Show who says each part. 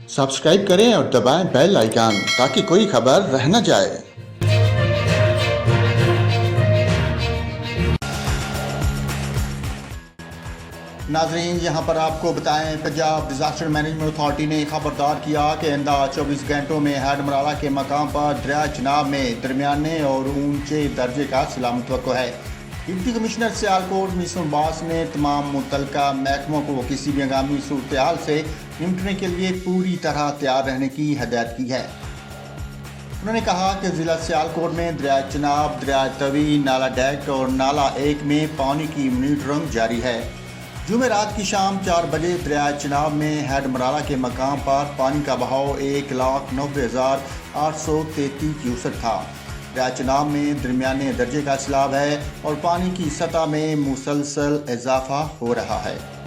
Speaker 1: Subscribe करें और दबाएं बेल आइकन ताकि कोई खबर रह न जाए। नाज़रीन, यहाँ पर आपको बताएं, पंजाब डिज़ास्टर मैनेजमेंट अथॉरिटी ने खबरदार किया कि आइंदा 24 घंटों में हेडमराला के मकाम पर दरिया चनाब में दरमियाने और ऊंचे दर्जे का सिला मुतवक्को है। डिप्टी कमिश्नर सियालकोट मिसर अब्बास ने तमाम मुतल्लिका महकमों को किसी भी हंगामी सूरत हाल से निपटने के लिए पूरी तरह तैयार रहने की हदायत की है। उन्होंने कहा कि ज़िला सियालकोट में दरिया चनाब, दरिया तवी, नाला डेक और नाला 1 में पानी की मॉनिटरिंग जारी है। जुमेरात की शाम 4 बजे दरिया चनाब में हेडमराला के मकाम पर पानी का बहाव 1,90,833 क्यूसेक था। दरिया चनाब में दरमियाने दर्जे का सैलाब है और पानी की सतह में मुसलसल इजाफा हो रहा है।